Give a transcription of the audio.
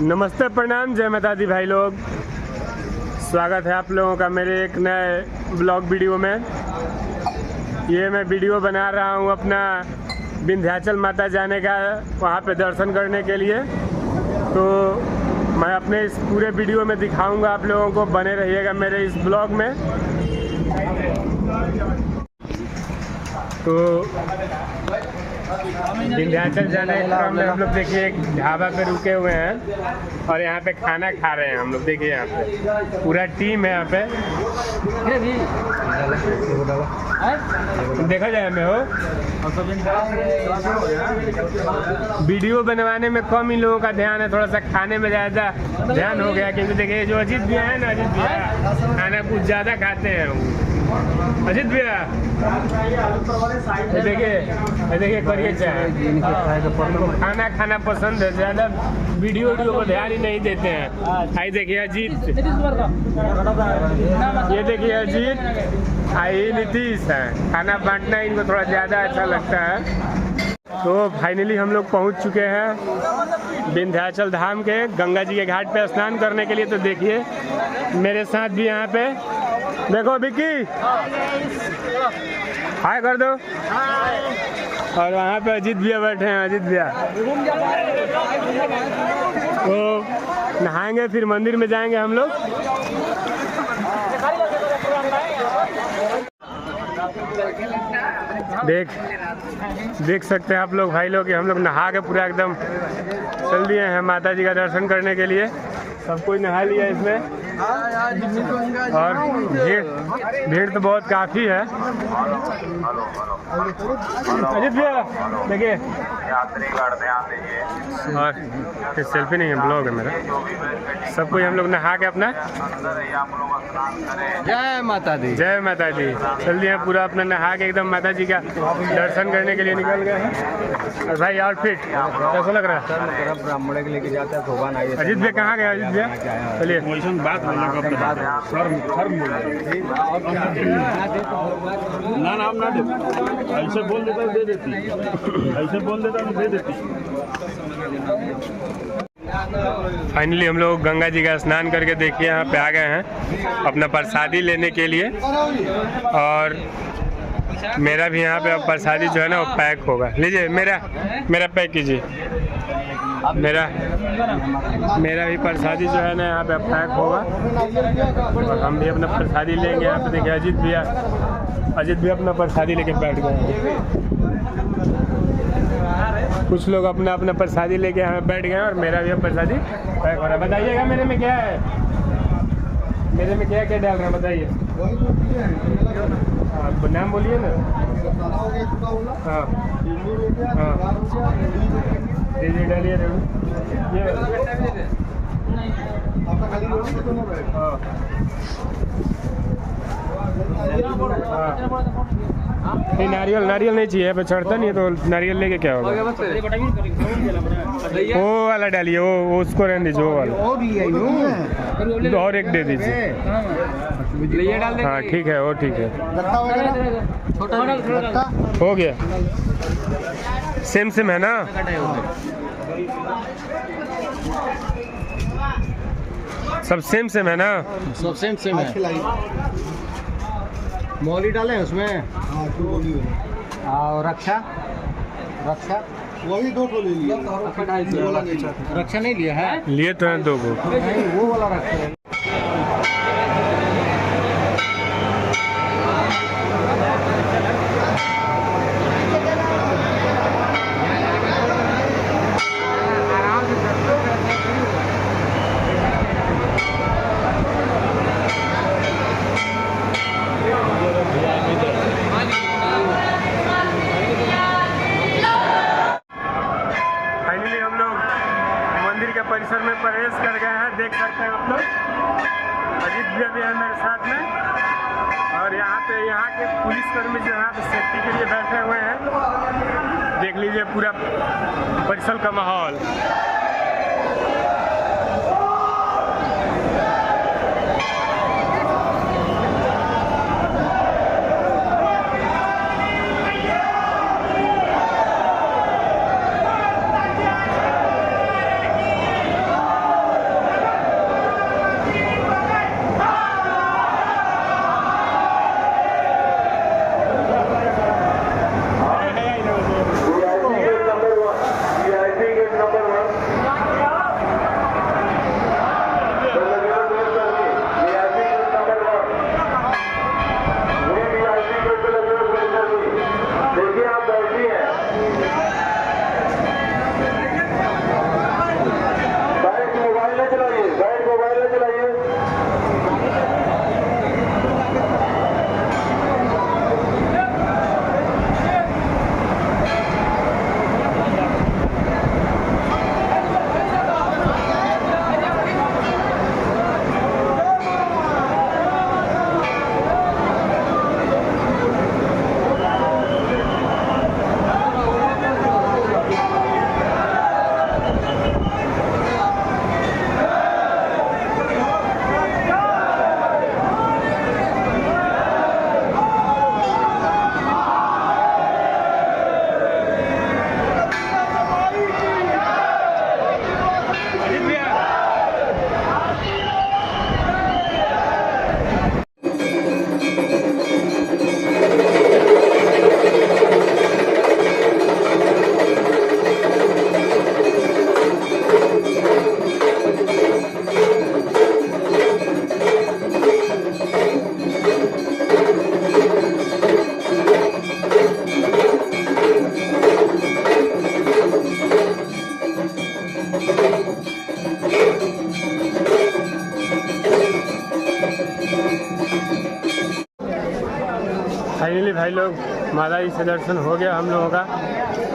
नमस्ते, प्रणाम, जय माता दी भाई लोग। स्वागत है आप लोगों का मेरे एक नए ब्लॉग वीडियो में। ये मैं वीडियो बना रहा हूँ अपना विंध्याचल माता जाने का, वहाँ पे दर्शन करने के लिए। तो मैं अपने इस पूरे वीडियो में दिखाऊंगा आप लोगों को, बने रहिएगा मेरे इस ब्लॉग में। तो विंध्याचल जाने के क्रम में हम लोग देखिए एक ढाबा पे रुके हुए हैं और यहाँ पे खाना खा रहे हैं हम लोग। देखिए यहाँ पे पूरा टीम है यहाँ पे। देखा जाए मैं हो वीडियो बनवाने में कम ही लोगों का ध्यान है, थोड़ा सा खाने में ज़्यादा ध्यान हो गया। क्योंकि देखिए जो अजीत भैया है ना, अजीत भैया खाना कुछ ज़्यादा खाते हैं। अजीत भैया देखिए करिए चाहे खाना खाना पसंद है, ज़्यादा वीडियो को ध्यान ही नहीं देते हैं। आई देखिए अजीत, ये देखिए अजीत, आई नीतीश है। खाना बांटना इनको थोड़ा ज़्यादा अच्छा लगता है। तो फाइनली हम लोग पहुंच चुके हैं विंध्याचल धाम के गंगा जी के घाट पे स्नान करने के लिए। तो देखिए मेरे साथ भी यहाँ पे देखो विक्की, हाय कर दो। और वहाँ पे अजीत भैया बैठे हैं, अजीत भैया। तो नहाएंगे फिर मंदिर में जाएंगे हम लोग। देख सकते हैं आप लोग भाई लोग कि हम लोग नहा के पूरा एकदम चल दिए हैं माता जी का दर्शन करने के लिए। सब कोई नहा लिया इसमें और भीड़ तो बहुत काफ़ी है। अजीत भैया देखिए, और सेल्फी नहीं है, ब्लॉग है मेरा। सब कोई हम लोग नहा के अपना जय माता दी, जय माता दी चल दिए हैं पूरा अपना नहा के एकदम माता जी का दर्शन करने के लिए निकल गए हैं। और भाई आउटफिट कैसा लग रहा है? ब्राह्मण के लेके जाते हैं भगवान। अजीत भैया कहाँ गया? अजीत भैया चलिए बात ना नाम ना दे, ऐसे बोल देता दे देती, ऐसे बोल देता दे देती। फाइनली हम लोग गंगा जी का स्नान करके देखिए यहाँ पे आ गए हैं अपना प्रसादी लेने के लिए। और मेरा भी यहाँ पे प्रसादी जो है ना वो पैक होगा। लीजिए मेरा पैक कीजिए। मेरा भी प्रसादी जो है ना यहाँ पे पैक होगा और हम भी अपना प्रसादी लेंगे। यहाँ पे देखिए अजीत भैया अपना प्रसादी लेके बैठ गए। कुछ लोग अपना प्रसादी लेके यहाँ बैठ गए और मेरा भी प्रसादी पैक हो रहा है। बताइएगा मेरे में क्या है, मेरे में क्या क्या डाल रहे हैं बताइए। आप नाम बोलिए ना। हाँ दीजिए, डालिए नहीं, नारियल नहीं चाहिए, पे चढ़ता नहीं है तो नारियल लेके क्या होगा। वो वाला डालिए, वो उसको रहने दीजिए, वो वाला और एक दे दीजिए। हाँ ठीक है, वो ठीक है, हो गया। सेम है ना? सब सेम है ना? सब सेम है। मौली डाले उसमें और रक्षा वही 2 ले लिया। रक्षा नहीं लिया है? लिए तो हैं 2 गो। वो वाला रक्षा है। परिसर में प्रवेश कर गए हैं, देख सकते हैं आप लोग। अजीत भैया भी है मेरे साथ में और यहाँ के पुलिसकर्मी जो यहाँ पे सेफ्टी के लिए बैठे हुए हैं। देख लीजिए पूरा परिसर का माहौल। फाइनली भाई लोग माता जी से दर्शन हो गया हम लोगों का।